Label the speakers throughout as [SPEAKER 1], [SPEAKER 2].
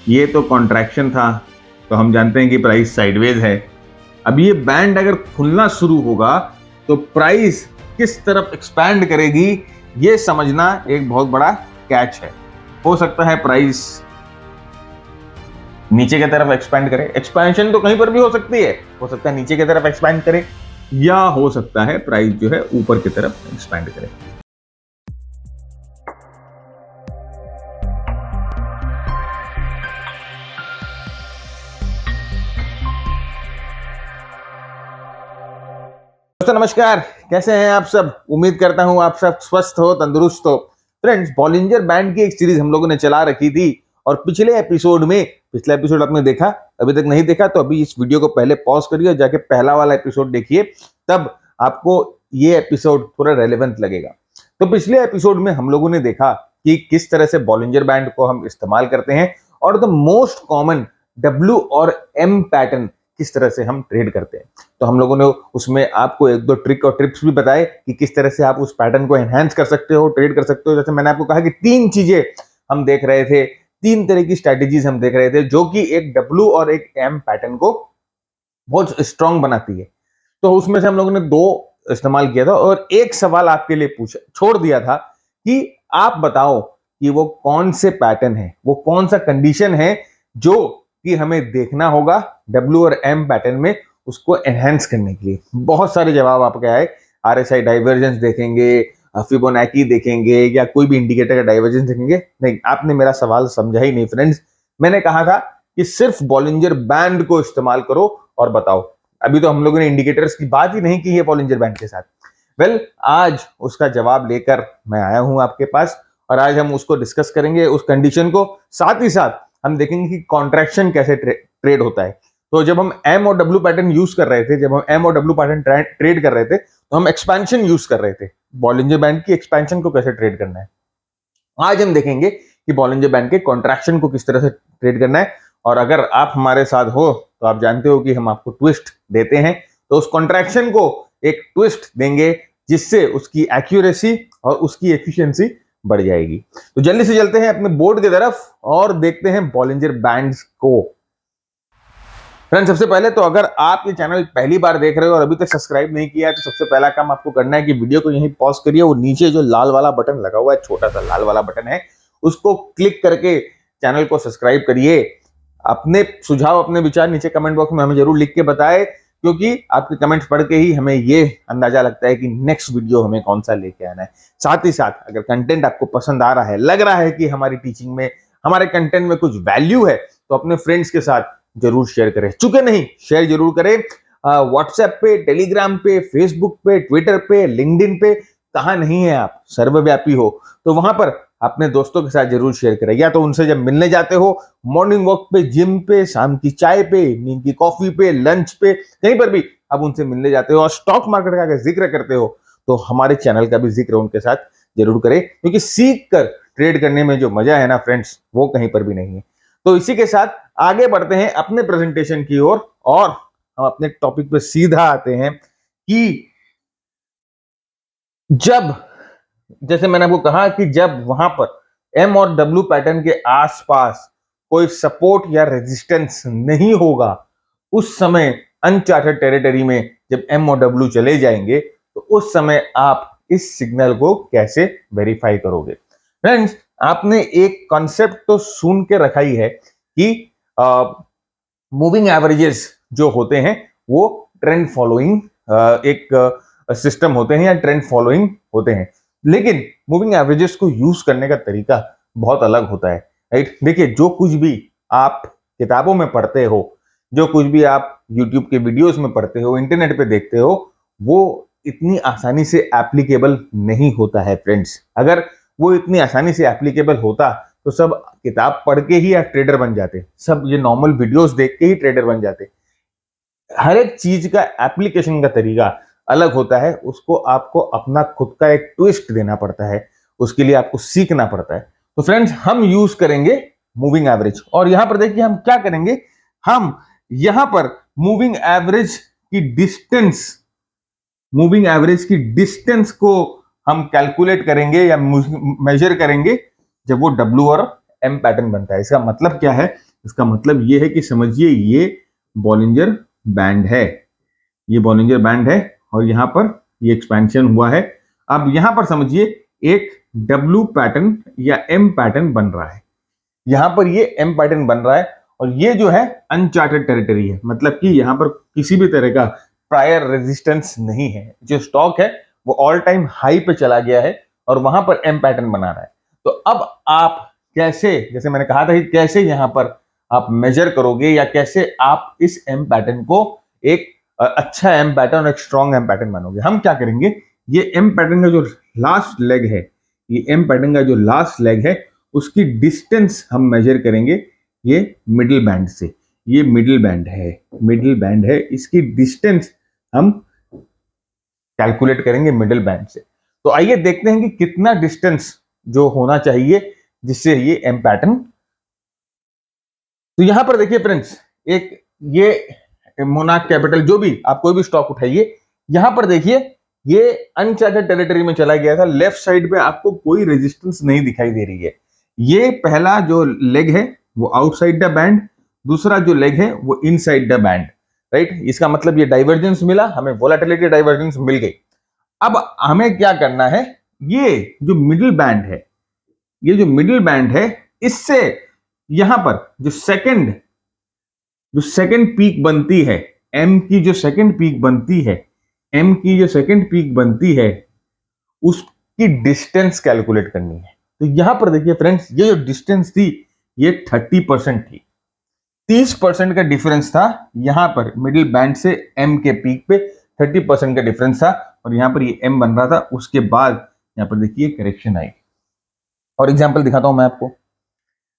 [SPEAKER 1] ये तो कॉन्ट्रैक्शन था, तो हम जानते हैं कि प्राइस साइडवेज है। अब ये बैंड अगर खुलना शुरू होगा तो प्राइस किस तरफ एक्सपैंड करेगी, ये समझना एक बहुत बड़ा कैच है। हो सकता है प्राइस नीचे की तरफ एक्सपैंड करे, एक्सपेंशन तो कहीं पर भी हो सकती है, हो सकता है नीचे की तरफ एक्सपैंड करे, या हो सकता है प्राइस जो है ऊपर की तरफ एक्सपैंड करे। दोस्तों नमस्कार, कैसे हैं आप सब? उम्मीद करता हूं आप सब स्वस्थ हो, तंदुरुस्त हो। फ्रेंड्स, बॉलिंजर बैंड की एक सीरीज हम लोगों ने चला रखी थी और पिछला एपिसोड आपने देखा? अभी तक नहीं देखा तो अभी इस वीडियो को पहले पॉज करिए और जाके पहला वाला एपिसोड देखिए, तब आपको ये एपिसोड थोड़ा रेलेवेंट लगेगा। तो पिछले एपिसोड में हम लोगों ने देखा कि किस तरह से बॉलिंजर बैंड को हम इस्तेमाल करते हैं और द मोस्ट कॉमन W और M पैटर्न किस तरह से हम ट्रेड करते हैं। तो हम लोगों ने उसमें आपको एक दो ट्रिक और टिप्स भी बताए कि किस तरह से आप उस पैटर्न को एनहांस कर सकते हो, ट्रेड कर सकते हो। जैसे मैंने आपको कहा कि 3 चीजें हम देख रहे थे, 3 तरह की स्ट्रेटेजीज हम देख रहे थे जो कि एक W और एक M पैटर्न को बहुत स्ट्रांग बनाती है। तो उसमें से हम लोगों ने 2 इस्तेमाल किया था और एक सवाल आपके लिए छोड़ दिया था कि आप बताओ कि वो कौन से पैटर्न है, वो कौन सा कंडीशन है जो कि हमें देखना होगा W और M पैटर्न में, उसको एनहांस करने के लिए। बहुत सारे जवाब आपके आए। RSI डाइवर्जेंस देखेंगे, फिबोनाची देखेंगे, या कोई भी इंडिकेटर का डाइवर्जेंस देखेंगे। नहीं, आपने मेरा सवाल समझा ही नहीं फ्रेंड्स। मैंने कहा था कि सिर्फ बॉलिंजर बैंड को इस्तेमाल करो और बताओ। अभी तो हम लोगों ने इंडिकेटर्स की बात ही नहीं की है बॉलिंजर बैंड के साथ। आज उसका जवाब लेकर मैं आया हूं आपके पास और आज हम उसको डिस्कस करेंगे, उस कंडीशन को। साथ ही साथ हम देखेंगे कि कॉन्ट्रैक्शन कैसे ट्रेड होता है। तो जब हम M और W पैटर्न यूज कर रहे थे, जब हम M और W पैटर्न ट्रेड कर रहे थे, तो हम एक्सपेंशन यूज कर रहे थे। बॉलिंजर बैंड की एक्सपेंशन को कैसे ट्रेड करना है, आज हम देखेंगे कि बॉलिंजर बैंड के कॉन्ट्रैक्शन को किस तरह से ट्रेड करना है। और अगर आप हमारे साथ हो तो आप जानते हो कि हम आपको ट्विस्ट देते हैं, तो उस कॉन्ट्रैक्शन को एक ट्विस्ट देंगे जिससे उसकी एक्यूरेसी और उसकी एफिशिएंसी बढ़ जाएगी। तो जल्दी से चलते हैं अपने बोर्ड की तरफ और देखते हैं बॉलिंजर बैंड्स को। फ्रेंड्स, सबसे पहले तो अगर आप ये चैनल पहली बार देख रहे हो और अभी तक सब्सक्राइब नहीं किया है, तो सबसे पहला काम आपको करना है कि वीडियो को यहीं पॉज करिए। वो नीचे जो लाल वाला बटन लगा हुआ है, छोटा सा लाल वाला बटन है, उसको क्लिक करके चैनल को सब्सक्राइब करिए। अपने सुझाव, अपने विचार नीचे कमेंट बॉक्स में हमें जरूर लिख के बताएं, क्योंकि आपके कमेंट्स पढ़ के ही हमें ये अंदाजा लगता है कि नेक्स्ट वीडियो हमें कौन सा लेके आना है। साथ ही साथ अगर कंटेंट आपको पसंद आ रहा है, लग रहा है कि हमारी टीचिंग में, हमारे कंटेंट में कुछ वैल्यू है, तो अपने फ्रेंड्स के साथ जरूर शेयर करें। चुके नहीं, शेयर जरूर करें। व्हाट्सएप पे, टेलीग्राम पे, फेसबुक पे, ट्विटर पे, लिंक्डइन पे, कहां नहीं है आप, सर्वव्यापी हो, तो वहां पर अपने दोस्तों के साथ जरूर शेयर करें। या तो उनसे जब मिलने जाते हो, मॉर्निंग वॉक पे, जिम पे, शाम की चाय पे, नींद की कॉफी पे, लंच पे, कहीं पर भी आप उनसे मिलने जाते हो और स्टॉक मार्केट का अगर जिक्र करते हो, तो हमारे चैनल का भी जिक्र उनके साथ जरूर करें, क्योंकि सीख कर ट्रेड करने में जो मजा है ना फ्रेंड्स, वो कहीं पर भी नहीं है। तो इसी के साथ आगे बढ़ते हैं अपने प्रेजेंटेशन की ओर और हम अपने टॉपिक पे सीधा आते हैं कि जब, जैसे मैंने आपको कहा कि जब वहां पर M और W पैटर्न के आसपास कोई सपोर्ट या रेजिस्टेंस नहीं होगा, उस समय अनचार्टेड टेरिटरी में जब M और W चले जाएंगे, तो उस समय आप इस सिग्नल को कैसे वेरीफाई करोगे? फ्रेंड्स, आपने एक कॉन्सेप्ट तो सुन के रखा ही है कि मूविंग एवरेजेस जो होते हैं वो ट्रेंड फॉलोइंग एक सिस्टम होते हैं या ट्रेंड फॉलोइंग होते हैं, लेकिन मूविंग एवरेजेस को यूज करने का तरीका बहुत अलग होता है, राइट? देखिए, जो कुछ भी आप किताबों में पढ़ते हो, जो कुछ भी आप यूट्यूब के वीडियोस में पढ़ते हो, इंटरनेट पे देखते हो, वो इतनी आसानी से एप्लीकेबल नहीं होता है फ्रेंड्स। अगर वो इतनी आसानी से एप्लीकेबल होता तो सब किताब पढ़ के ही आप ट्रेडर बन जाते, सब ये नॉर्मल वीडियोस देख के ही ट्रेडर बन जाते। हर एक चीज का एप्लीकेशन का तरीका अलग होता है, उसको आपको अपना खुद का एक ट्विस्ट देना पड़ता है, उसके लिए आपको सीखना पड़ता है। तो फ्रेंड्स, हम यूज करेंगे मूविंग एवरेज और यहां पर देखिए हम क्या करेंगे, हम यहां पर मूविंग एवरेज की डिस्टेंस को हम कैलकुलेट करेंगे या मेजर करेंगे जब वो W और M पैटर्न बनता है। इसका मतलब क्या है? इसका मतलब ये है कि समझिए ये बॉलिंजर बैंड है, ये बॉलिंजर बैंड है और यहाँ पर ये एक्सपेंशन हुआ है। अब यहाँ पर समझिए एक डब्ल्यू पैटर्न या एम पैटर्न बन रहा है, यहाँ पर ये एम पैटर्न बन रहा है और ये जो है अनचार्टेड टेरिटरी है, मतलब कि यहाँ पर किसी भी तरह का प्रायर रेजिस्टेंस नहीं है। जो स्टॉक है वो ऑल टाइम हाई पे चला गया है और वहां पर एम पैटर्न बना रहा है। तो अब आप कैसे, जैसे मैंने कहा था कि कैसे यहाँ पर आप मेजर करोगे या कैसे आप इस एम पैटर्न को एक अच्छा एम पैटर्न, एक स्ट्रॉन्ग एम पैटर्न बनोगे। हम क्या करेंगे, ये एम पैटर्न का जो लास्ट लेग है, ये एम पैटर्न का जो लास्ट लेग है उसकी डिस्टेंस हम मेजर करेंगे ये मिडिल बैंड से। ये मिडिल बैंड है, मिडिल बैंड है, इसकी डिस्टेंस हम कैलकुलेट करेंगे मिडिल बैंड से। तो आइए देखते हैं कि कितना डिस्टेंस जो होना चाहिए जिससे ये एम पैटर्न। तो यहां पर देखिए फ्रेंड्स, एक ये मोनार्क कैपिटल, जो भी आप कोई भी स्टॉक उठाइए, यहां पर देखिए ये अनचार्टेड टेरिटरी में चला गया था। लेफ्ट साइड पे आपको कोई रेजिस्टेंस नहीं दिखाई दे रही है। ये पहला जो लेग है वो आउटसाइड द बैंड, दूसरा जो लेग है वो इनसाइड द बैंड, राइट। इसका मतलब ये डाइवर्जेंस मिला हमें, वोलेटिलिटी डाइवर्जेंस मिल गई। अब हमें क्या करना है, ये जो मिडिल बैंड है, ये जो मिडिल बैंड है, इससे यहां पर जो सेकंड पीक बनती है, एम की जो सेकंड पीक बनती है, एम की जो सेकंड पीक बनती है, उसकी डिस्टेंस कैलकुलेट करनी है। तो यहां पर देखिए फ्रेंड्स, ये जो डिस्टेंस थी ये 30% थी, 30% का डिफरेंस था यहां पर मिडिल बैंड से एम के पीक पे 30% का डिफरेंस था और यहां पर ये एम बन रहा था। उसके बाद यहां पर देखिए करेक्शन आई और एग्जांपल दिखाता हूं मैं आपको।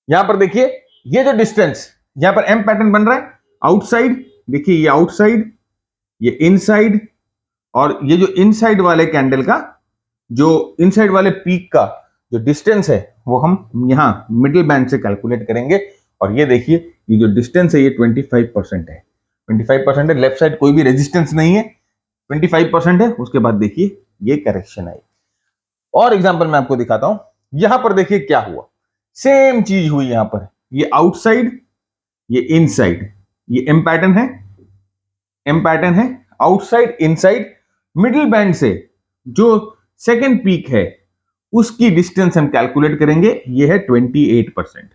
[SPEAKER 1] यहां पर देखिए ये जो डिस्टेंस, यहां पर एम पैटर्न बन रहा है आउटसाइड, देखिए ये आउटसाइड, ये इनसाइड, और ये जो इनसाइड वाले कैंडल का, जो इनसाइड वाले पीक का जो डिस्टेंस है वो हम यहां मिडिल बैंड से कैलकुलेट करेंगे। और ये देखिए ये जो डिस्टेंस है ये 25% है, 25% है। लेफ्ट साइड कोई भी रेजिस्टेंस नहीं है, 25% है। उसके बाद देखिए ये करेक्शन आई। और एग्जांपल मैं आपको दिखाता हूं, यहां पर देखिए क्या हुआ, सेम चीज हुई। यहां पर ये आउटसाइड, ये इनसाइड, ये एम पैटर्न है, एम पैटर्न है, आउटसाइड इनसाइड, मिडिल बैंड से जो सेकंड पीक है उसकी डिस्टेंस हम कैलकुलेट करेंगे। ये है 28%,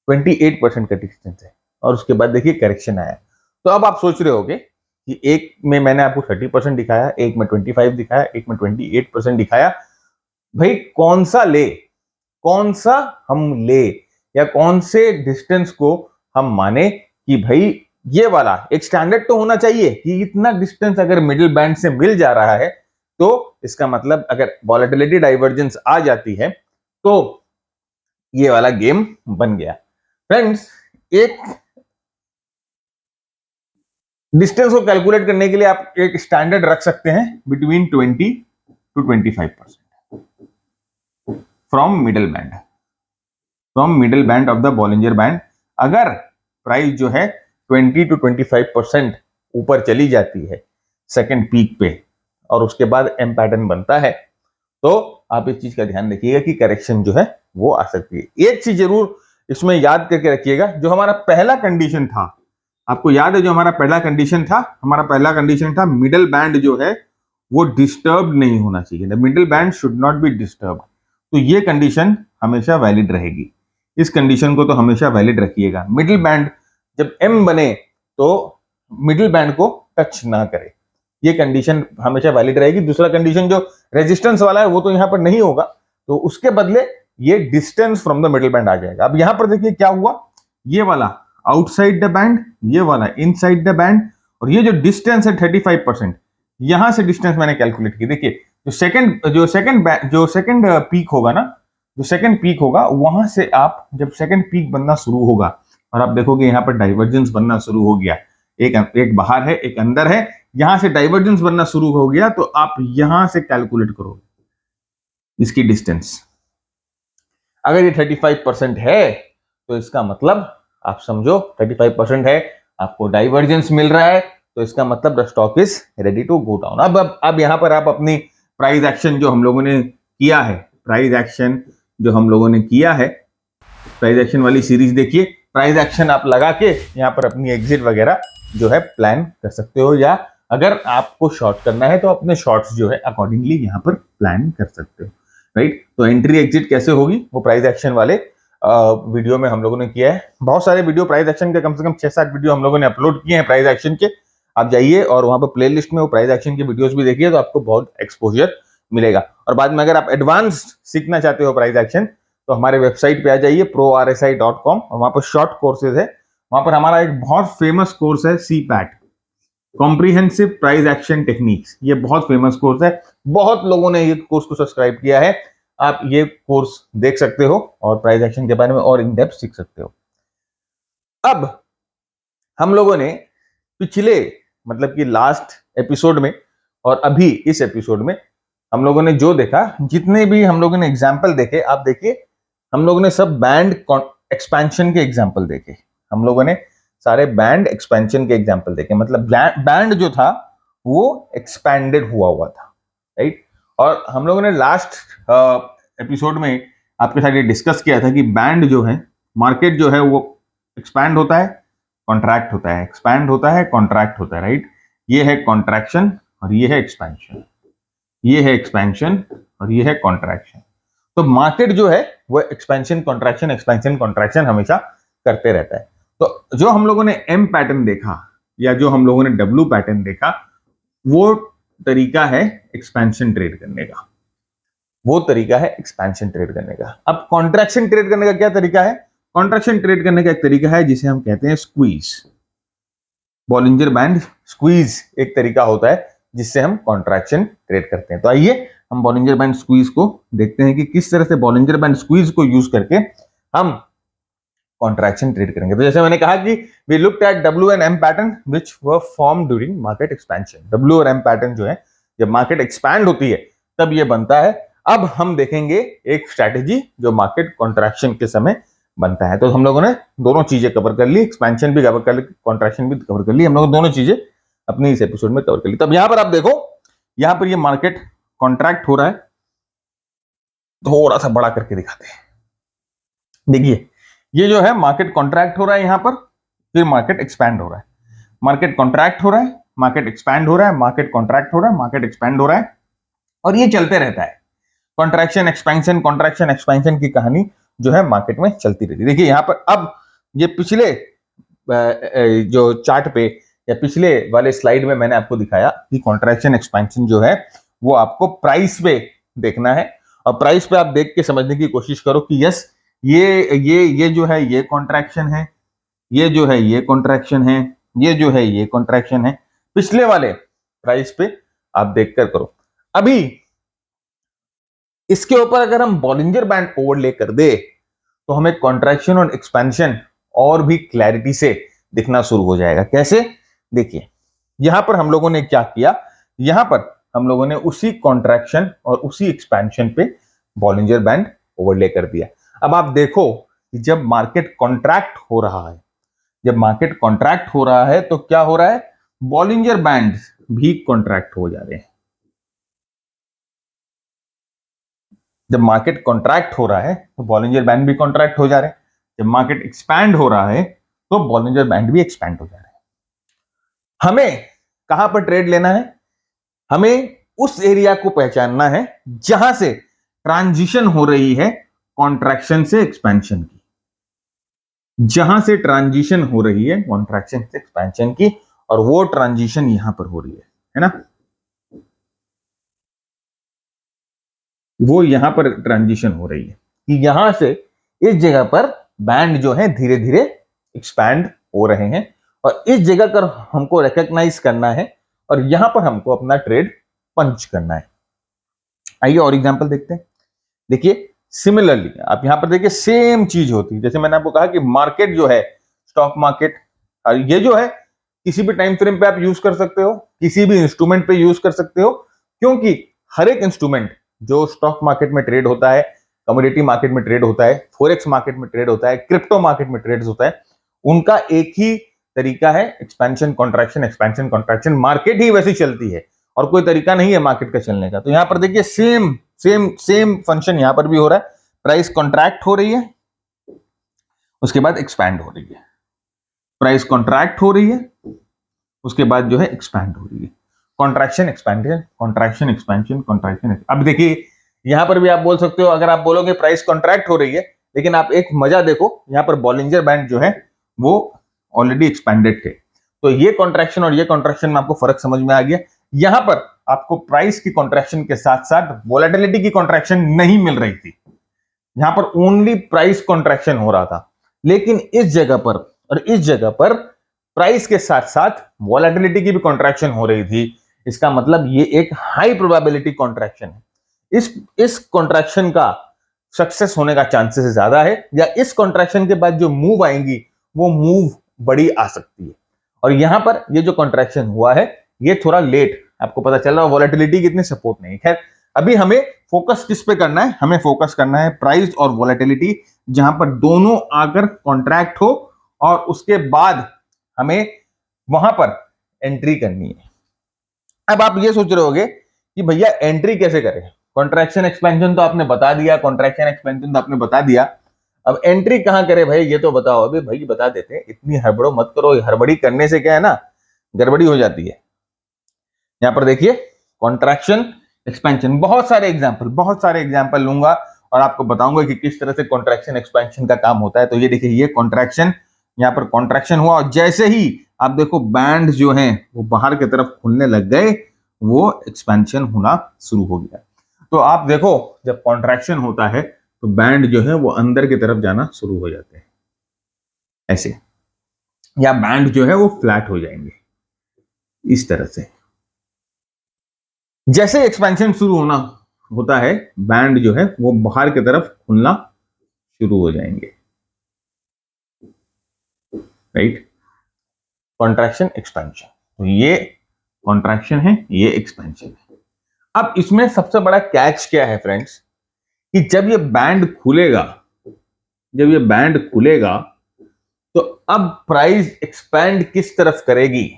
[SPEAKER 1] 28% का डिस्टेंस है। और उसके बाद देखिए करेक्शन आया। तो अब आप सोच रहे होगे कि एक में मैंने आपको 30% दिखाया, एक में 25 दिखाया, एक में 28% दिखाया, भाई कौन सा ले, कौन सा हम ले, या कौन से डिस्टेंस को हम माने कि भाई ये वाला एक स्टैंडर्ड तो होना चाहिए कि इतना डिस्टेंस अगर मिडिल बैंड से मिल जा रहा है तो इसका मतलब अगर वॉलेटिलिटी डाइवर्जेंस आ जाती है तो ये वाला गेम बन गया। फ्रेंड्स, एक डिस्टेंस को कैलकुलेट करने के लिए आप एक स्टैंडर्ड रख सकते हैं between 20 to 25% from middle band, from middle band of the Bollinger band. अगर प्राइस जो है 20 to 25% ऊपर चली जाती है सेकंड पीक पे और उसके बाद एम पैटर्न बनता है, तो आप इस चीज का ध्यान रखिएगा कि करेक्शन जो है वो आ सकती है। एक चीज जरूर इसमें याद करके रखिएगा, जो हमारा पहला कंडीशन था, आपको याद है जो हमारा पहला कंडीशन था, हमारा पहला कंडीशन था मिडिल बैंड जो है वो डिस्टर्ब नहीं होना चाहिए, the middle band should not be disturb. तो ये कंडीशन हमेशा वैलिड रहेगी, इस कंडीशन को तो हमेशा वैलिड रखिएगा। मिडिल बैंड जब एम बने तो मिडिल बैंड को टच ना करे, ये कंडीशन हमेशा वैलिड रहेगी। दूसरा कंडीशन जो रेजिस्टेंस वाला है वो तो यहां पर नहीं होगा, तो उसके बदले ये distance from the middle band आ जाएगा। अब यहां पर देखिए क्या हुआ, ये वाला आउटसाइड द बैंड, ये वाला इनसाइड द बैंड, और ये जो डिस्टेंस है 35%, यहां से डिस्टेंस मैंने कैलकुलेट की। देखिए जो सेकंड पीक होगा ना, जो सेकंड पीक होगा वहां से आप जब सेकंड पीक बनना शुरू होगा और आप देखोगे यहां पर डाइवर्जेंस बनना शुरू हो गया, एक बाहर है एक अंदर है, यहां से डाइवर्जेंस बनना शुरू हो गया, तो आप यहां से कैलकुलेट करो इसकी डिस्टेंस। अगर ये 35% है तो इसका मतलब आप समझो 35% है, आपको डाइवर्जेंस मिल रहा है, तो इसका मतलब the stock is ready to go down. अब यहां पर आप अपनी प्राइस एक्शन जो हम लोगों ने किया है, प्राइस एक्शन जो हम लोगों ने किया है, प्राइस एक्शन वाली सीरीज देखिए। प्राइस एक्शन आप लगा के यहाँ पर अपनी एग्जिट वगैरह जो है प्लान कर सकते हो, या अगर आपको शॉर्ट करना है तो अपने शॉर्ट्स जो है अकॉर्डिंगली यहाँ पर प्लान कर सकते हो, राइट। तो एंट्री एग्जिट कैसे होगी वो प्राइस एक्शन वाले वीडियो में हम लोगों ने किया है। बहुत सारे वीडियो प्राइस एक्शन के, कम से कम 6-7 वीडियो हम लोगों ने अपलोड किए हैं प्राइस एक्शन के। आप जाइए और वहां पर प्लेलिस्ट में वो प्राइस एक्शन के वीडियोस भी देखिए, तो आपको बहुत एक्सपोजर मिलेगा। और बाद में अगर आप एडवांस सीखना चाहते हो प्राइस एक्शन, तो हमारे वेबसाइट पे आ जाइए prorsi.com, और वहां पर शॉर्ट कोर्सेज है। वहां पर हमारा एक बहुत फेमस कोर्स है CPAT, comprehensive price action techniques. ये बहुत फेमस कोर्स है, बहुत लोगों ने ये कोर्स को सब्सक्राइब किया है। आप ये कोर्स देख सकते हो और प्राइस एक्शन के बारे में और इन डेप्थ सीख सकते हो। अब हम लोगों ने पिछले मतलब कि लास्ट एपिसोड में और अभी इस एपिसोड में हम लोगों ने जो देखा, जितने भी हम लोगों ने एग्जाम्पल देखे, आप देखिए हम लोगों ने सब बैंड एक्सपेंशन के एग्जाम्पल देखे। हम लोगों ने सारे बैंड एक्सपेंशन के एग्जाम्पल देखे, मतलब बैंड जो था वो एक्सपैंडेड हुआ था, राइट। और हम लोगों ने लास्ट एपिसोड में आपके साथ ये डिस्कस किया था कि बैंड जो है, मार्केट जो है वो एक्सपैंड होता है, कॉन्ट्रैक्ट होता है, एक्सपैंड होता है, कॉन्ट्रैक्ट होता है, राइट। ये है कॉन्ट्रैक्शन और ये है एक्सपेंशन, ये है एक्सपेंशन और ये है कॉन्ट्रैक्शन। तो मार्केट जो है वो एक्सपेंशन कॉन्ट्रैक्शन एक्सपेंशन कॉन्ट्रैक्शन हमेशा करते रहता है। तो जो हम लोगों ने एम पैटर्न देखा या जो हम लोगों ने डब्ल्यू पैटर्न देखा, वो तरीका है एक्सपेंशन ट्रेड करने का, वो तरीका है एक्सपेंशन ट्रेड करने का। अब कॉन्ट्रैक्शन ट्रेड करने का क्या तरीका है? कॉन्ट्रैक्शन ट्रेड करने का एक तरीका है जिसे हम कहते हैं स्क्वीज, बॉलिंजर बैंड स्क्वीज एक तरीका होता है जिससे हम कॉन्ट्रैक्शन ट्रेड करते हैं। तो आइए हम बॉलिंजर बैंड स्क्वीज को देखते हैं कि किस तरह से बॉलिंजर बैंड स्क्वीज को यूज करके हम कॉन्ट्रैक्शन ट्रेड करेंगे। तो जैसे मैंने कहा कि we looked at W and M pattern which were form during market expansion. W और एम पैटर्न जो है जब मार्केट एक्सपैंड होती है तब ये बनता है। अब हम देखेंगे एक स्ट्रैटेजी जो मार्केट कॉन्ट्रैक्शन के समय बनता है। तो हम लोगों ने दोनों चीजें कवर कर ली, एक्सपेंशन भी कवर कर ली, कॉन्ट्रैक्शन भी कवर कर ली। हम लोग दोनों चीजें अपनी इस एपिसोड में कवर कर ली। तब यहां पर आप देखो, यहां पर ये मार्केट कॉन्ट्रैक्ट हो रहा है, थोड़ा सा बड़ा करके दिखाते हैं। देखिए ये जो है मार्केट कॉन्ट्रैक्ट हो रहा है यहां पर, फिर मार्केट एक्सपैंड हो रहा है, मार्केट कॉन्ट्रैक्ट हो रहा है, मार्केट एक्सपैंड हो रहा है, मार्केट कॉन्ट्रैक्ट हो रहा है, मार्केट एक्सपैंड हो रहा है, और ये चलते रहता है। कॉन्ट्रैक्शन एक्सपेंशन कॉन्ट्रैक्शन एक्सपेंशन की कहानी जो है मार्केट में चलती रहती है। देखिए यहां पर अब ये पिछले जो चार्ट पे या पिछले वाले स्लाइड में मैंने आपको दिखाया कि कॉन्ट्रैक्शन एक्सपेंशन जो है वो आपको प्राइस पे देखना है, और प्राइस पे आप देख के समझने की कोशिश करो कि यस ये जो है ये कॉन्ट्रैक्शन है, ये जो है ये कॉन्ट्रैक्शन है, ये जो है ये कॉन्ट्रैक्शन है। पिछले वाले प्राइस पे आप देखकर करो। अभी इसके ऊपर अगर हम बॉलिंजर बैंड ओवरले कर दे तो हमें कॉन्ट्रैक्शन और एक्सपेंशन और भी क्लैरिटी से दिखना शुरू हो जाएगा। कैसे? देखिए यहां पर हम लोगों ने क्या किया, यहां पर हम लोगों ने उसी कॉन्ट्रैक्शन और उसी एक्सपेंशन पे बॉलिंजर बैंड ओवरले कर दिया। अब आप देखो कि जब मार्केट कॉन्ट्रैक्ट हो रहा है, जब मार्केट कॉन्ट्रैक्ट हो रहा है तो क्या हो रहा है, बॉलिंजर बैंड भी कॉन्ट्रैक्ट हो जा रहे हैं। जब मार्केट कॉन्ट्रैक्ट हो रहा है तो बॉलिंजर बैंड भी कॉन्ट्रैक्ट हो जा रहे हैं, जब मार्केट एक्सपैंड हो रहा है तो बॉलिंजर बैंड भी एक्सपैंड हो जा रहे हैं। हमें कहां पर ट्रेड लेना है? हमें उस एरिया को पहचानना है जहां से ट्रांजिशन हो रही है कॉन्ट्रैक्शन से एक्सपेंशन की, जहां से ट्रांजिशन हो रही है कॉन्ट्रैक्शन से एक्सपेंशन की, और वो ट्रांजिशन यहां पर हो रही है ना, वो यहां पर ट्रांजिशन हो रही है कि यहां से इस जगह पर बैंड जो है धीरे धीरे एक्सपैंड हो रहे हैं, और इस जगह पर हमको रिकॉग्नाइज करना है और यहां पर हमको अपना ट्रेड पंच करना है। आइए और एग्जांपल देखते हैं। देखिए सिमिलरली आप यहां पर देखिए सेम चीज होती है। जैसे मैंने आपको कहा कि मार्केट जो है स्टॉक मार्केट, ये जो है किसी भी टाइम फ्रेम पे आप यूज कर सकते हो, किसी भी इंस्ट्रूमेंट पे यूज कर सकते हो, क्योंकि हर एक इंस्ट्रूमेंट जो स्टॉक मार्केट में ट्रेड होता है, कमोडिटी मार्केट में ट्रेड होता है, फॉरेक्स मार्केट में ट्रेड होता है, क्रिप्टो मार्केट में ट्रेड होता है, उनका एक ही तरीका है expansion contraction expansion contraction. Market ही वैसी चलती है और कोई तरीका नहीं है मार्केट का चलने का। तो यहां पर देखिए सेम सेम सेम फंक्शन यहां पर भी हो रहा है। प्राइस कॉन्ट्रैक्ट हो रही है उसके बाद एक्सपैंड हो रही है, प्राइस कॉन्ट्रैक्ट हो रही है, उसके बाद जो है एक्सपैंड हो रही है, contraction expansion, contraction expansion, contraction. अब देखिए यहां पर भी आप बोल सकते हो, अगर आप बोलोगे प्राइस कॉन्ट्रैक्ट हो रही है, लेकिन आप एक मजा देखो, यहां पर बॉलिंजर बैंड जो है वो ऑलरेडी एक्सपेंडेड थे, तो ये कॉन्ट्रैक्शन और ये कॉन्ट्रैक्शन में आपको फर्क समझ में आ गया। यहां पर आपको प्राइस की कॉन्ट्रैक्शन के साथ साथ वोलेटिलिटी की कॉन्ट्रैक्शन नहीं मिल रही थी, यहां पर ओनली प्राइस कॉन्ट्रैक्शन हो रहा था। लेकिन इस जगह पर और इस जगह पर प्राइस के साथ साथ वोलेटिलिटी की भी कॉन्ट्रैक्शन हो रही थी। इसका मतलब ये एक हाई प्रोबेबिलिटी कॉन्ट्रैक्शन है। इस कॉन्ट्रैक्शन का सक्सेस होने का चांसेस ज्यादा है, या इस कॉन्ट्रैक्शन के बाद जो मूव आएंगी वो मूव बड़ी आ सकती है। और यहां पर ये जो कॉन्ट्रैक्शन हुआ है ये थोड़ा लेट आपको पता चल रहा है, वोलेटिलिटी कितनी सपोर्ट नहीं। खैर अभी हमें फोकस किस पे करना है, हमें फोकस करना है प्राइस और वोलेटिलिटी, जहां पर दोनों आकर कॉन्ट्रैक्ट हो और उसके बाद हमें वहां पर एंट्री करनी है। अब आप ये सोच रहे होगे कि भैया एंट्री कैसे करें, कॉन्ट्रैक्शन एक्सपेंशन तो आपने बता दिया, कॉन्ट्रैक्शन एक्सपेंशन तो आपने बता दिया, अब एंट्री कहां करें भाई ये तो बताओ। अभी भाई बता देते हैं, इतनी हड़बड़ो मत करो, हड़बड़ी करने से क्या है ना, गड़बड़ी हो जाती है। यहां पर देखिए कॉन्ट्रैक्शन एक्सपेंशन, बहुत सारे एग्जांपल लूंगा और आपको बताऊंगा कि किस तरह से कॉन्ट्रैक्शन एक्सपेंशन का काम होता है। तो ये देखिए, ये कॉन्ट्रैक्शन, यहां पर कॉन्ट्रैक्शन हुआ और जैसे ही आप देखो बैंड जो है वो बाहर की तरफ खुलने लग गए, वो एक्सपेंशन होना शुरू हो गया। तो आप देखो जब कॉन्ट्रैक्शन होता है तो बैंड जो है वो अंदर की तरफ जाना शुरू हो जाते हैं ऐसे, या बैंड जो है वो फ्लैट हो जाएंगे इस तरह से। जैसे एक्सपेंशन शुरू होना होता है बैंड जो है वो बाहर की तरफ खुलना शुरू हो जाएंगे, राइट। कॉन्ट्रैक्शन एक्सपेंशन, तो ये कॉन्ट्रैक्शन है, ये एक्सपेंशन है। अब इसमें सबसे बड़ा कैच क्या है फ्रेंड्स, कि जब ये बैंड खुलेगा, जब ये बैंड खुलेगा तो अब प्राइस एक्सपैंड किस तरफ करेगी।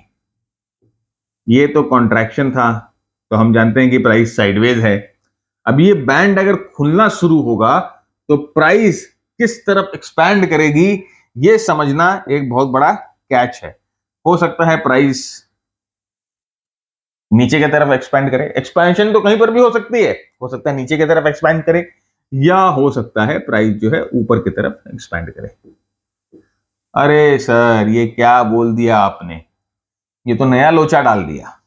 [SPEAKER 1] ये तो कॉन्ट्रैक्शन था, तो हम जानते हैं कि प्राइस साइडवेज है। अब ये बैंड अगर खुलना शुरू होगा तो प्राइस किस तरफ एक्सपैंड करेगी, ये समझना एक बहुत बड़ा कैच है। हो सकता है प्राइस नीचे की तरफ एक्सपैंड करे, एक्सपेंशन तो कहीं पर भी हो सकती है, हो सकता है नीचे की तरफ एक्सपैंड करे, या हो सकता है प्राइस जो है ऊपर की तरफ एक्सपैंड करे। अरे सर ये क्या बोल दिया आपने, ये तो नया लोचा डाल दिया।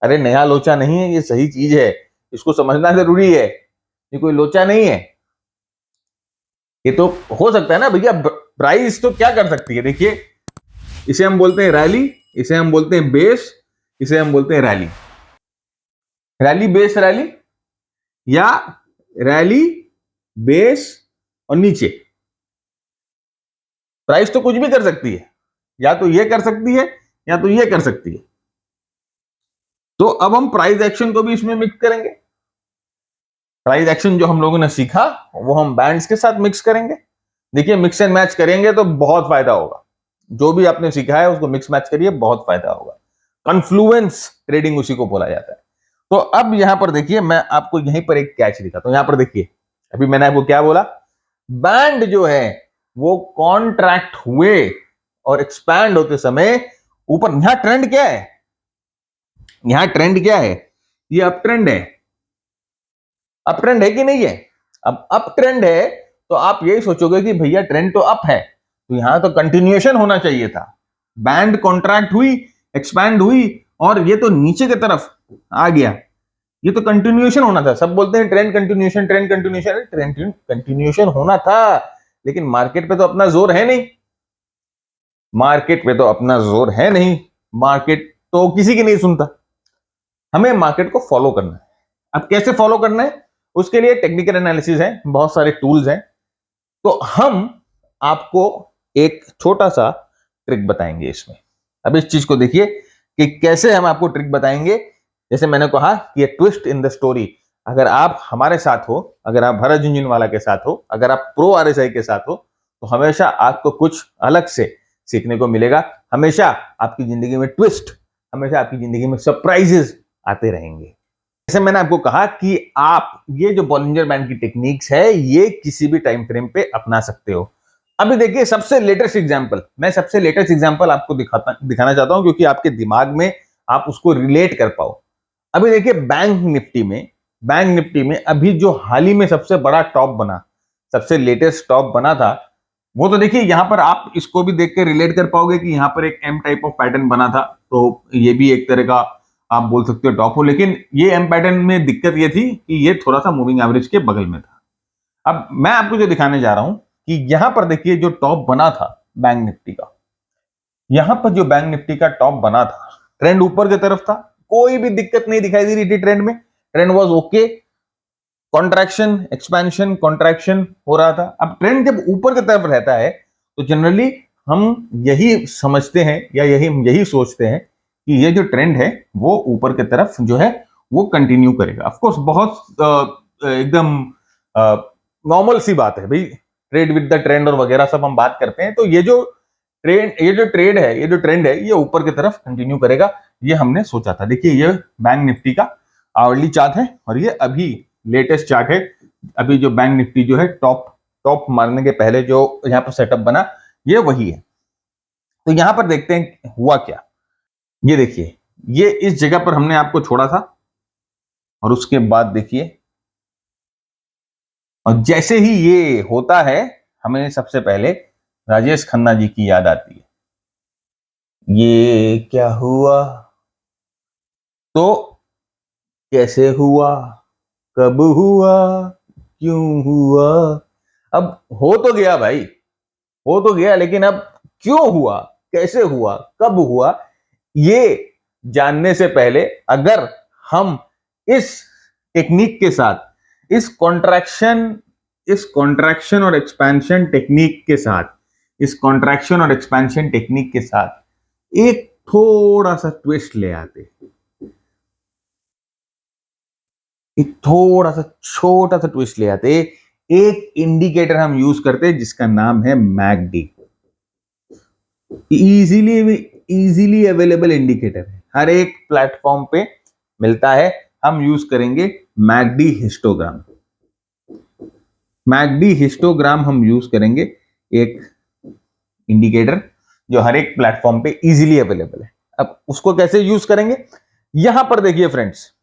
[SPEAKER 1] अरे नया लोचा नहीं है, ये सही चीज है, इसको समझना जरूरी है, ये कोई लोचा नहीं है। ये तो हो सकता है ना भैया, प्राइस तो क्या कर सकती है, देखिए इसे हम बोलते हैं रैली, इसे हम बोलते हैं बेस, इसे हम बोलते हैं रैली। रैली बेस रैली, या रैली बेस और नीचे। प्राइस तो कुछ भी कर सकती है, या तो ये कर सकती है या तो ये कर सकती है। तो अब हम प्राइस एक्शन को भी इसमें मिक्स करेंगे। प्राइस एक्शन जो हम लोगों ने सीखा वो हम बैंड्स के साथ मिक्स करेंगे। देखिए मिक्स एंड मैच करेंगे तो बहुत फायदा होगा, जो भी आपने सीखा है उसको मिक्स मैच करिए, बहुत फायदा होगा। कन्फ्लुएंस ट्रेडिंग उसी को बोला जाता है। तो अब यहां पर देखिए, मैं आपको यहीं पर एक कैच दिखाता हूं। यहां पर देखिए, अभी मैंने आपको क्या बोला, बैंड जो है वो कॉन्ट्रैक्ट हुए और एक्सपैंड होते समय ऊपर, यहां ट्रेंड क्या है, यहां ट्रेंड क्या है, ये अप ट्रेंड है। अप ट्रेंड है कि नहीं है, अब अप ट्रेंड है तो आप यही सोचोगे कि भैया ट्रेंड तो अप है, तो यहां तो कंटिन्यूएशन होना चाहिए था। बैंड कॉन्ट्रैक्ट हुई, एक्सपैंड हुई और ये तो नीचे की तरफ आ गया, ये तो कंटिन्यूएशन होना था। सब बोलते हैं trend continuation, trend continuation, trend continuation होना था, लेकिन मार्केट पे तो अपना जोर है नहीं, मार्केट पे तो अपना जोर है नहीं, मार्केट तो किसी की नहीं सुनता। हमें मार्केट को फॉलो करना है। अब कैसे फॉलो करना है, उसके लिए टेक्निकल एनालिसिस है, बहुत सारे टूल्स हैं। तो हम आपको एक छोटा सा ट्रिक बताएंगे इसमें। अब इस चीज को देखिए कि कैसे हम आपको ट्रिक बताएंगे। जैसे मैंने कहा कि ये ट्विस्ट इन द स्टोरी, अगर आप हमारे साथ हो, अगर आप भरत झुनझुनवाला के साथ हो, अगर आप प्रो आरएसआई के साथ हो, तो हमेशा आपको कुछ अलग से सीखने को मिलेगा। हमेशा आपकी जिंदगी में ट्विस्ट, हमेशा आपकी जिंदगी में सरप्राइजेस आते रहेंगे। जैसे मैंने आपको कहा कि आप ये जो बॉलिंजर बैंड की टेक्निक्स है ये किसी भी टाइम फ्रेम पे अपना सकते हो। अभी देखिए सबसे लेटेस्ट एग्जांपल, मैं सबसे लेटेस्ट एग्जांपल आपको दिखाना चाहता हूं क्योंकि आपके दिमाग में आप उसको रिलेट कर पाओ। अभी देखिए बैंक निफ्टी में अभी जो हाल ही में सबसे बड़ा टॉप बना, सबसे लेटेस्ट टॉप बना था, वो तो देखिए यहां पर आप इसको भी देख के रिलेट कर पाओगे कि यहां पर एक एम टाइप ऑफ पैटर्न बना था, तो ये भी एक तरह का आप बोल सकते हो टॉप हो, लेकिन ये एम पैटर्न में दिक्कत ये थी कि ये थोड़ा सा मूविंग एवरेज के बगल में था। अब मैं आपको जो दिखाने जा रहा हूं कि यहां पर देखिए जो टॉप बना था बैंक निफ्टी का, यहां पर जो बैंक निफ्टी का टॉप बना था, ट्रेंड ऊपर की तरफ था, कोई भी दिक्कत नहीं दिखाई दे रही थी ट्रेंड में, trend was okay, contraction expansion contraction हो रहा था। अब ट्रेंड जब ऊपर की तरफ रहता है तो जनरली हम यही समझते हैं या यही सोचते हैं कि ये जो ट्रेंड है वो ऊपर की तरफ जो है वो कंटिन्यू करेगा। ऑफ कोर्स बहुत एकदम नॉर्मल सी बात है भाई, ट्रेड विद द ट्रेंड और वगैरह सब हम बात करते हैं, तो ये जो ट्रेंड है ये ऊपर की तरफ कंटिन्यू करेगा, ये हमने सोचा था। देखिए ये बैंक निफ्टी का आवरली चार्ट है और ये अभी लेटेस्ट चार्ट है। अभी जो बैंक निफ्टी जो है टॉप मारने के पहले जो यहाँ पर सेटअप बना ये वही है। तो यहां पर देखते हैं हुआ क्या। ये देखिए ये इस जगह पर हमने आपको छोड़ा था और उसके बाद देखिए, और जैसे ही ये होता है हमें सबसे पहले राजेश खन्ना जी की याद आती है। ये क्या हुआ, तो कैसे हुआ, कब हुआ, क्यों हुआ। अब हो तो गया भाई, हो तो गया, लेकिन अब क्यों हुआ, कैसे हुआ, कब हुआ, ये जानने से पहले अगर हम इस टेक्निक के साथ, इस कॉन्ट्रैक्शन और एक्सपेंशन टेक्निक के साथ, इस कॉन्ट्रैक्शन और एक्सपेंशन टेक्निक के साथ एक थोड़ा सा ट्विस्ट ले आते, एक थोड़ा सा छोटा सा ट्विस्ट ले आते, एक इंडिकेटर हम यूज करते हैं जिसका नाम है मैकडी। इजीली अवेलेबल इंडिकेटर है, हर एक प्लेटफॉर्म पे मिलता है। हम यूज करेंगे मैकडी हिस्टोग्राम। मैकडी हिस्टोग्राम हम यूज करेंगे, एक इंडिकेटर जो हर एक प्लेटफॉर्म पे इजीली अवेलेबल है। अब उसको कैसे यूज करेंगे, यहां पर देखिए फ्रेंड्स,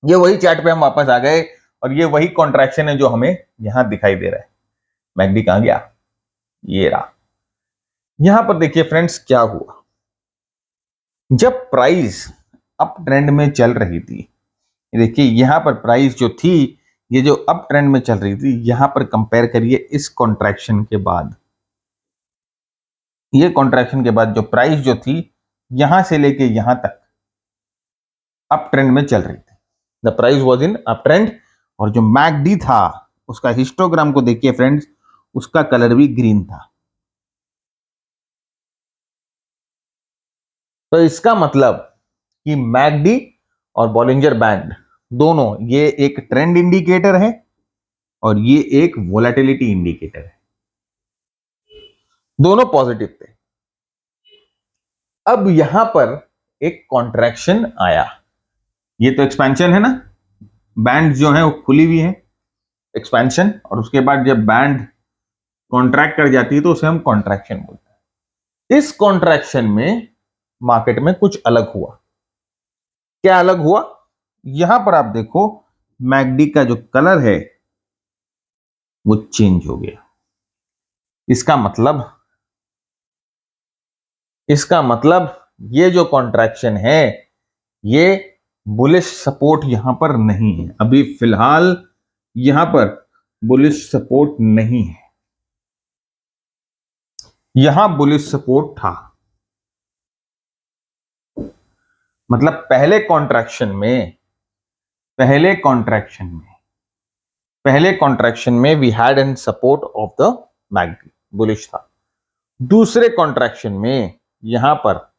[SPEAKER 1] ये वही चार्ट पे हम वापस आ गए और ये वही कॉन्ट्रैक्शन है जो हमें यहां दिखाई दे रहा है। मैकडी कहां गया, ये रहा। यहां पर देखिए फ्रेंड्स क्या हुआ, जब प्राइस अप ट्रेंड में चल रही थी, देखिए यहां पर प्राइस जो थी, ये जो अप ट्रेंड में चल रही थी, यहां पर कंपेयर करिए इस कॉन्ट्रैक्शन के बाद, ये कॉन्ट्रैक्शन के बाद जो प्राइस जो थी यहां से लेके यहां तक अप ट्रेंड में चल रही थी, the price was in up trend. और जो मैकडी था उसका हिस्टोग्राम को देखिए फ्रेंड्स, उसका कलर भी ग्रीन था। तो इसका मतलब कि मैकडी और बॉलिंजर बैंड दोनों, ये एक ट्रेंड इंडिकेटर है और ये एक वोलेटिलिटी इंडिकेटर है, दोनों पॉजिटिव थे। अब यहां पर एक कॉन्ट्रैक्शन आया, ये तो एक्सपेंशन है ना, बैंड जो है वो खुली हुई है, एक्सपेंशन, और उसके बाद जब बैंड कॉन्ट्रैक्ट कर जाती है तो उसे हम कॉन्ट्रैक्शन बोलते हैं। इस कॉन्ट्रैक्शन में मार्केट में कुछ अलग हुआ। क्या अलग हुआ, यहां पर आप देखो मैकडी का जो कलर है वो चेंज हो गया। इसका मतलब ये जो कॉन्ट्रैक्शन है ये बुलिश सपोर्ट यहां पर नहीं है, अभी फिलहाल यहां पर बुलिश सपोर्ट नहीं है, यहां बुलिश सपोर्ट था। मतलब पहले कॉन्ट्रैक्शन में we had an support of the MACD, bullish था। दूसरे कॉन्ट्रैक्शन में यहां पर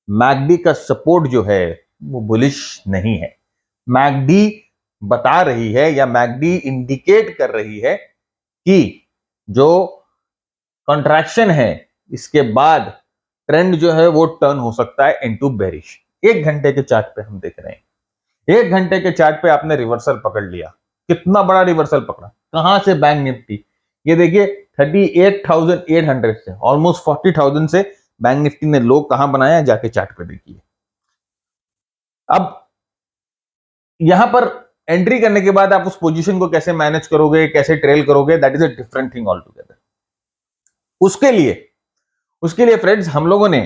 [SPEAKER 1] मैकडी का सपोर्ट जो है वो बुलिश नहीं है। मैकडी बता रही है या मैकडी इंडिकेट कर रही है कि जो कॉन्ट्रैक्शन है इसके बाद ट्रेंड जो है वो टर्न हो सकता है इनटू बेरिश। एक घंटे के चार्ट पे हम देख रहे हैं, एक घंटे के चार्ट पे आपने रिवर्सल पकड़ लिया, कितना बड़ा रिवर्सल पकड़ा, कहां से, बैंक निफ्टी, ये देखिए 38,800 से ऑलमोस्ट 40,000 से बैंक निफ्टी ने लो कहां बनाया, जाके चार्ट पे देखिए। अब यहां पर एंट्री करने के बाद आप उस पोजीशन को कैसे मैनेज करोगे, कैसे ट्रेल करोगे, that is a different thing all together. उसके लिए फ्रेंड्स हम लोगों ने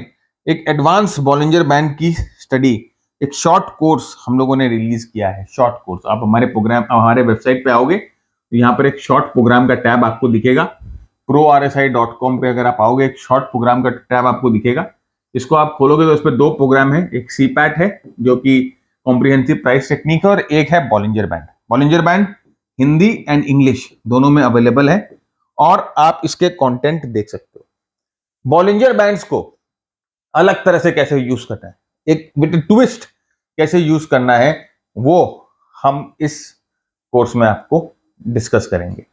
[SPEAKER 1] एक एडवांस बॉलिंजर बैंड की स्टडी, एक शॉर्ट कोर्स हम लोगों ने रिलीज किया है। शॉर्ट कोर्स आप हमारे वेबसाइट पे आओगे तो यहाँ पर एक शॉर्ट प्रोग्राम का टैब आपको दिखेगा। ProRSI.com पे अगर आप आओगे, एक शॉर्ट प्रोग्राम का टैब आपको दिखेगा। इसको आप खोलोगे तो इस पर 2 प्रोग्राम है, एक CPAT है जो कि कॉम्प्रिहेंसिव प्राइस टेक्निक है, और एक है Bollinger band. Bollinger band Hindi and English दोनों में अवेलेबल है और आप इसके कंटेंट देख सकते हो। बॉलिंजर बैंड्स को अलग तरह से कैसे यूज करना है, एक विद ट्विस्ट कैसे यूज करना है, वो हम इस कोर्स में आपको डिस्कस करेंगे।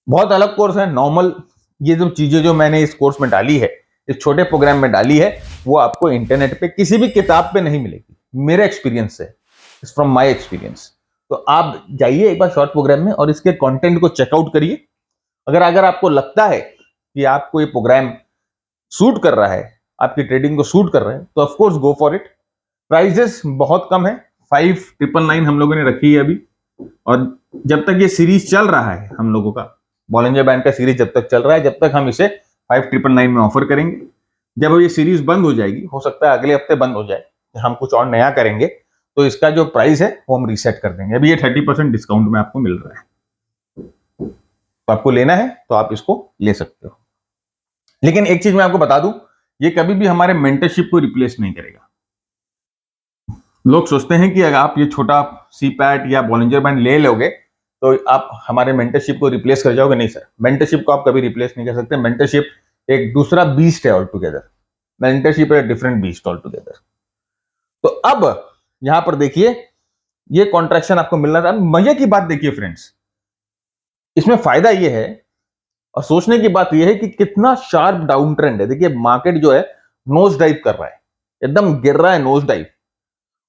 [SPEAKER 1] बहुत अलग कोर्स है नॉर्मल। ये जो चीजें जो मैंने इस कोर्स में डाली है, इस छोटे प्रोग्राम में डाली है, वो आपको इंटरनेट पे किसी भी किताब पे नहीं मिलेगी। मेरे एक्सपीरियंस से, फ्रॉम माय एक्सपीरियंस। तो आप जाइए एक बार शॉर्ट प्रोग्राम में और इसके कंटेंट को चेकआउट करिए। अगर आपको लगता है कि आपको ये प्रोग्राम सूट कर रहा है, आपकी ट्रेडिंग को सूट कर रहा है, तो of course go for it. Prices बहुत कम है, 5,999 हम लोगों ने रखी है अभी। और जब तक ये सीरीज चल रहा है, हम लोगों का बॉलिंजर बैंड का सीरीज जब तक चल रहा है, जब तक हम इसे 5,999 में ऑफर करेंगे। जब ये सीरीज बंद हो जाएगी, हो सकता है अगले हफ्ते बंद हो जाए, हम कुछ और नया करेंगे, तो इसका जो प्राइस है वो हम रीसेट कर देंगे। अभी ये 30% डिस्काउंट में आपको मिल रहा है, तो आपको लेना है तो आप इसको ले सकते हो। लेकिन एक चीज मैं आपको बता दूं, ये कभी भी हमारे मेंटरशिप को रिप्लेस नहीं करेगा। लोग सोचते हैं कि अगर आप ये छोटा CPAT या बॉलिंजर बैंड ले लोगे तो आप हमारे मेंटरशिप को रिप्लेस कर जाओगे। नहीं सर, मेंटरशिप को आप कभी रिप्लेस नहीं कर सकते। मेंटरशिप एक दूसरा बीस्ट है ऑल टुगेदर। मेंटरशिप है डिफरेंट बीस्ट ऑल टुगेदर। तो अब यहां पर देखिए, ये कॉन्ट्रैक्शन आपको मिल रहा था। मजे की बात देखिए फ्रेंड्स, इसमें फायदा ये है और सोचने की बात यह है कि कितना शार्प डाउन ट्रेंड है। देखिए मार्केट जो है नोज डाइव कर रहा है, एकदम गिर रहा है नोज डाइव।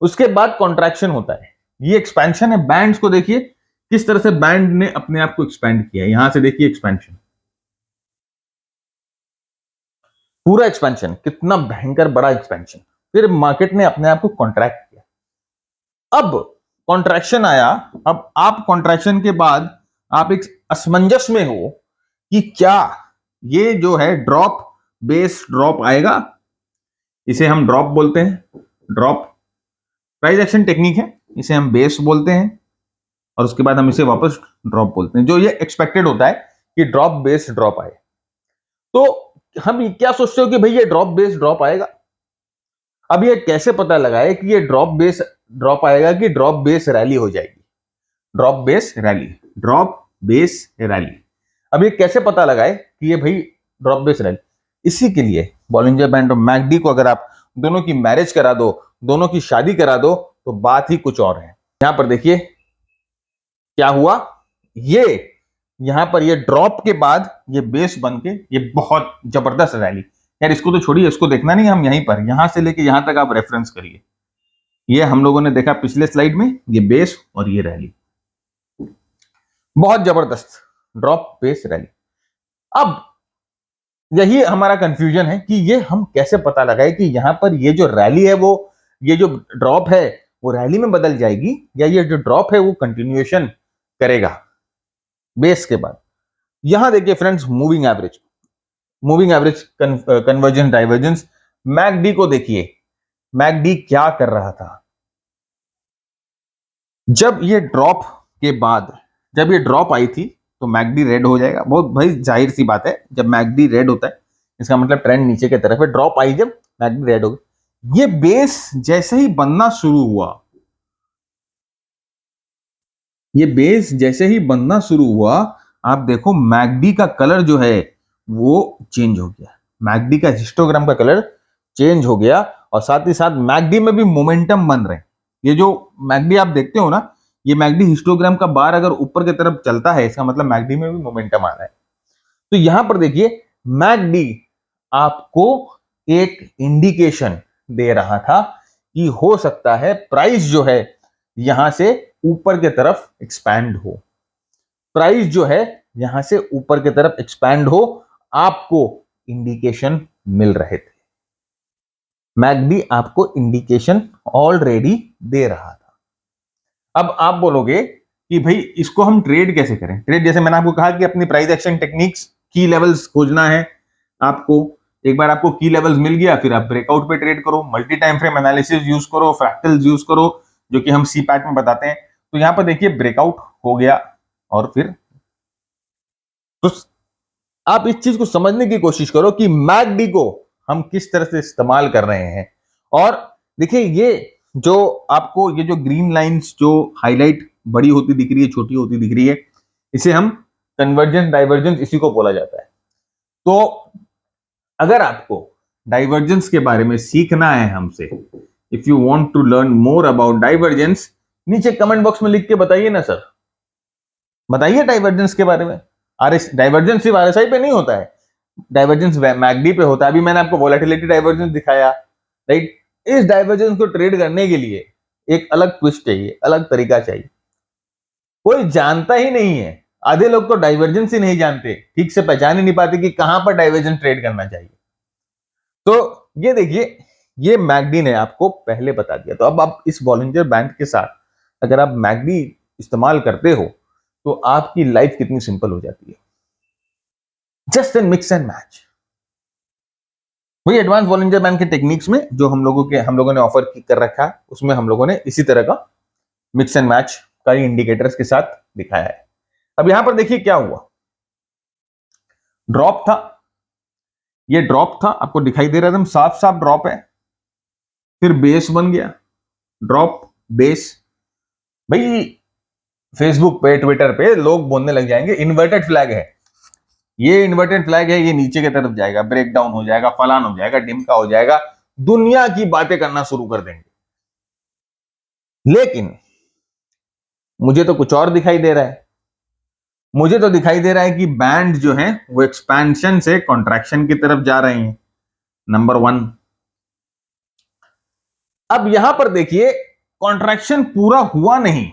[SPEAKER 1] उसके बाद कॉन्ट्रैक्शन होता है, ये एक्सपेंशन है। बैंड्स को देखिए किस तरह से बैंड ने अपने आप को एक्सपेंड किया है। यहां से देखिए एक्सपेंशन, पूरा एक्सपेंशन, कितना भयंकर बड़ा एक्सपेंशन। फिर मार्केट ने अपने आप को कॉन्ट्रैक्ट किया। अब कॉन्ट्रैक्शन आया। अब आप कॉन्ट्रैक्शन के बाद आप एक असमंजस में हो कि क्या ये जो है ड्रॉप बेस ड्रॉप आएगा। इसे हम ड्रॉप बोलते हैं, ड्रॉप प्राइस एक्शन टेक्निक है, इसे हम बेस बोलते हैं, और उसके बाद हम इसे वापस ड्रॉप बोलते हैं। जो ये एक्सपेक्टेड होता है कि ड्रॉप बेस ड्रॉप आए। तो हम क्या सोचते हो कि भाई ये ड्रॉप बेस ड्रॉप आएगा। अब ये कैसे पता लगाए कि ये ड्रॉप बेस ड्रॉप आएगा कि ड्रॉप बेस रैली हो जाएगी। Drop base rally, drop base rally. अब ये कैसे पता लगाए कि ये भाई ड्रॉप बेस रैली। इसी के लिए बॉलिंजर बैंड और मैकडी को अगर आप दोनों की मैरिज करा दो, दोनों की शादी करा दो, तो बात ही कुछ और है। यहां पर देखिए क्या हुआ, ये यहां पर ये ड्रॉप के बाद ये बेस बन के ये बहुत जबरदस्त रैली। यार इसको तो छोड़िए, इसको देखना नहीं, हम यहीं पर यहां से लेके यहां तक आप रेफरेंस करिए। ये हम लोगों ने देखा पिछले स्लाइड में, ये बेस और ये रैली, बहुत जबरदस्त ड्रॉप बेस रैली। अब यही हमारा कंफ्यूजन है कि ये हम कैसे पता लगाए कि यहां पर ये जो रैली है, वो ये जो ड्रॉप है वो रैली में बदल जाएगी, या ये जो ड्रॉप है वो कंटिन्यूएशन करेगा बेस के बाद। यहां देखिए friends, moving average convergence divergence. McD को देखिए, मैकडी क्या कर रहा था जब ये ड्रॉप के बाद, जब ये ड्रॉप आई थी तो मैकडी रेड हो जाएगा। बहुत भाई जाहिर सी बात है, जब मैकडी रेड होता है इसका मतलब ट्रेंड नीचे की तरफ है। ड्रॉप आई जब, मैकडी रेड हो गई। ये बेस जैसे ही बनना शुरू हुआ, ये बेस जैसे ही बनना शुरू हुआ, आप देखो मैकडी का कलर जो है वो चेंज हो गया। मैकडी का हिस्टोग्राम का कलर चेंज हो गया, और साथ ही साथ मैकडी में भी मोमेंटम बन रहे हैं। ये जो मैकडी आप देखते हो ना, ये मैकडी हिस्टोग्राम का बार अगर ऊपर की तरफ चलता है, इसका मतलब मैकडी में भी मोमेंटम आ रहा है। तो यहां पर देखिए मैकडी आपको एक इंडिकेशन दे रहा था कि हो सकता है प्राइस जो है यहां से ऊपर की तरफ एक्सपैंड हो। प्राइस जो है यहां से ऊपर की तरफ एक्सपैंड हो, आपको इंडिकेशन मिल रहे थे। मैकडी आपको इंडिकेशन ऑलरेडी दे रहा था। अब आप बोलोगे कि भाई इसको हम ट्रेड कैसे करें? ट्रेड जैसे मैंने आपको कहा कि अपनी प्राइस एक्शन टेक्निक्स, की लेवल्स खोजना है आपको। एक बार आपको की लेवल्स मिल गया, फिर आप ब्रेकआउट पे ट्रेड करो, multi time frame analysis use करो, फ्रैक्टल्स यूज करो, जो कि हम सी पैट में बताते हैं। तो यहां पर देखिए ब्रेकआउट हो गया, और फिर तो आप इस चीज को समझने की कोशिश करो कि मैकडी को हम किस तरह से इस्तेमाल कर रहे हैं। और देखिए ये जो आपको ये जो ग्रीन लाइंस जो हाईलाइट बड़ी होती दिख रही है, छोटी होती दिख रही है, इसे हम कन्वर्जेंस डाइवर्जेंस इसी को बोला जाता है। तो अगर आपको डाइवर्जेंस के बारे में सीखना है हमसे, if you want to learn more about divergence, नीचे कमेंट बॉक्स में लिख के बताइए ना सर, बताइए डाइवर्जेंस के बारे में। आरएस डाइवर्जेंस सिर्फ आरएसआई पे नहीं होता है, डाइवर्जेंस मैकडी पे होता है। अभी मैंने आपको वोलेटिलिटी डाइवर्जेंस दिखाया, राइट? इस डाइवर्जेंस को ट्रेड करने के लिए एक अलग ट्विस्ट चाहिए, अलग तरीका चाहिए, कोई जानता ही नहीं है। आधे लोग तो डाइवर्जेंस ही नहीं जानते, ठीक से पहचान ही नहीं पाते कि कहां पर डाइवर्जेंस ट्रेड करना चाहिए। तो ये देखिए, ये मैकडी ने आपको पहले बता दिया। तो अब आप इस बॉलिंजर बैंड के साथ अगर आप मैकडी इस्तेमाल करते हो तो आपकी लाइफ कितनी सिंपल हो जाती है। Just an mix and match. वही एडवांस बॉलिंजर बैंड के टेक्निक्स में जो हम लोगों ने ऑफर कर रखा है, उसमें हम लोगों ने इसी तरह का मिक्स एंड मैच का इंडिकेटर्स के साथ दिखाया है। अब यहां पर देखिए क्या हुआ, ड्रॉप था, ये ड्रॉप था, आपको दिखाई दे रहा है, एकदम साफ साफ ड्रॉप है। फिर बेस बन गया, ड्रॉप बेस। भाई फेसबुक पे, ट्विटर पे लोग बोलने लग जाएंगे इन्वर्टेड फ्लैग है, ये इन्वर्टेड फ्लैग है, ये नीचे की तरफ जाएगा, ब्रेक डाउन हो जाएगा, फलान हो जाएगा, डिमका हो जाएगा, दुनिया की बातें करना शुरू कर देंगे। लेकिन मुझे तो कुछ और दिखाई दे रहा है। मुझे तो दिखाई दे रहा है कि बैंड जो है वो एक्सपेंशन से कॉन्ट्रैक्शन की तरफ जा रहे हैं, नंबर वन। अब यहां पर देखिए कॉन्ट्रैक्शन पूरा हुआ नहीं।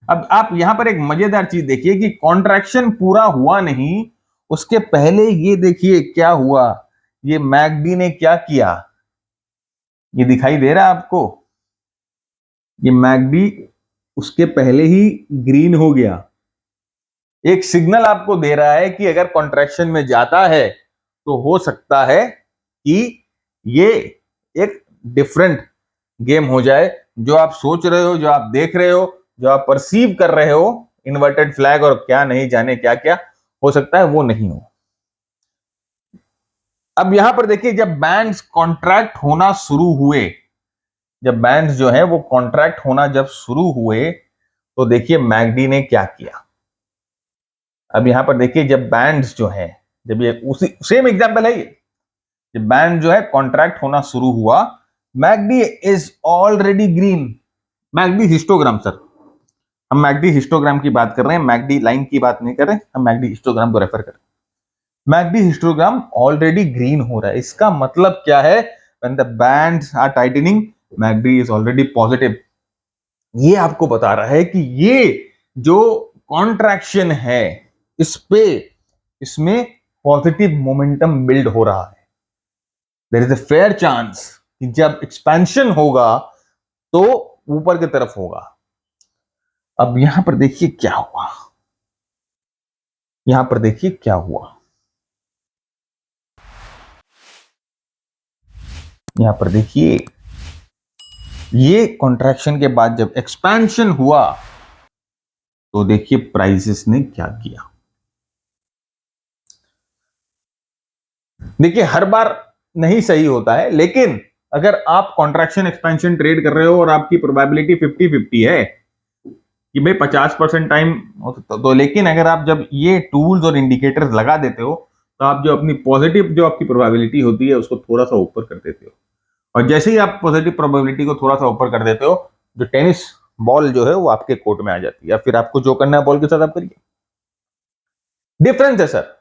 [SPEAKER 1] अब आप यहां पर एक मजेदार चीज देखिए कि कॉन्ट्रैक्शन पूरा हुआ नहीं, उसके पहले ये देखिए क्या हुआ, ये मैकडी ने क्या किया, ये दिखाई दे रहा है आपको, ये मैकडी उसके पहले ही ग्रीन हो गया। एक सिग्नल आपको दे रहा है कि अगर कॉन्ट्रैक्शन में जाता है तो हो सकता है कि ये एक डिफरेंट गेम हो जाए। जो आप सोच रहे हो, जो आप देख रहे हो, जो आप परसीव कर रहे हो, इन्वर्टेड फ्लैग और क्या नहीं जाने क्या क्या हो सकता है, वो नहीं हो। अब यहां पर देखिए जब बैंड्स कॉन्ट्रैक्ट होना शुरू हुए, जब बैंड्स जो है वो कॉन्ट्रैक्ट होना जब शुरू हुए, तो देखिए मैकडी ने क्या किया। अब यहां पर देखिए जब बैंड्स जो है, जब ये उसी सेम एग्जांपल है, ये जब बैंड जो है कॉन्ट्रैक्ट होना शुरू हुआ, McD is already green. McD histogram sir, हम मैकडी हिस्टोग्राम की बात कर रहे हैं, मैकडी लाइन की बात नहीं कर रहे, हम मैकडी हिस्टोग्राम को रेफर कर रहे हैं। मैकडी हिस्टोग्राम ऑलरेडी ग्रीन हो रहा है, इसका मतलब क्या है, when the bands are tightening MACD is already positive. ये आपको बता रहा है कि ये जो कॉन्ट्रैक्शन है इस पे, इसमें पॉजिटिव मोमेंटम बिल्ड हो रहा है। There is a fair chance कि जब एक्सपेंशन होगा तो ऊपर की तरफ होगा। अब यहां पर देखिए क्या हुआ, यहां पर देखिए क्या हुआ, यहां पर देखिए ये कॉन्ट्रैक्शन के बाद जब एक्सपेंशन हुआ तो देखिए प्राइसेस ने क्या किया। देखिए हर बार नहीं सही होता है, लेकिन अगर आप कॉन्ट्रैक्शन एक्सपेंशन ट्रेड कर रहे हो और आपकी प्रोबेबिलिटी 50-50 है कि भाई 50% टाइम तो लेकिन अगर आप जब ये टूल्स और इंडिकेटर्स लगा देते हो तो आप जो अपनी पॉजिटिव जो आपकी प्रोबेबिलिटी होती है उसको थोड़ा सा ऊपर कर देते हो। और जैसे ही आप पॉजिटिव प्रोबेबिलिटी को थोड़ा सा ऊपर कर देते हो, जो टेनिस बॉल जो है वो आपके कोर्ट में आ जाती है, या फिर आपको जो करना है बॉल के साथ आप करिए। डिफरेंस है सर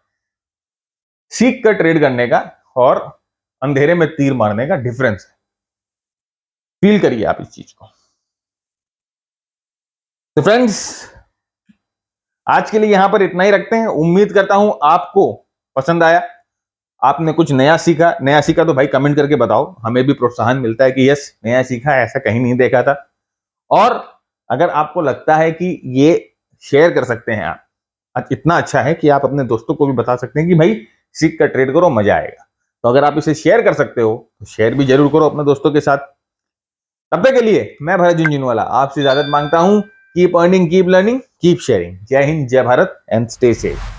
[SPEAKER 1] सीख कर ट्रेड करने का और अंधेरे में तीर मारने का, डिफरेंस है। फील करिए आप इस चीज को। तो फ्रेंड्स आज के लिए यहाँ पर इतना ही रखते हैं। उम्मीद करता हूं आपको पसंद आया, आपने कुछ नया सीखा। नया सीखा तो भाई कमेंट करके बताओ, हमें भी प्रोत्साहन मिलता है कि यस नया सीखा, ऐसा कहीं नहीं देखा था। और अगर आपको लगता है कि ये शेयर कर सकते हैं आप, इतना अच्छा है कि आप अपने दोस्तों को भी बता सकते हैं कि भाई सीख कर ट्रेड करो, मजा आएगा। तो अगर आप इसे शेयर कर सकते हो तो शेयर भी जरूर करो अपने दोस्तों के साथ। तब तक के लिए मैं भरत झुंझुनवाला आपसे इजाजत मांगता हूं। Keep earning, keep learning, keep sharing. जय हिंद, जय भारत एंड स्टे सेफ।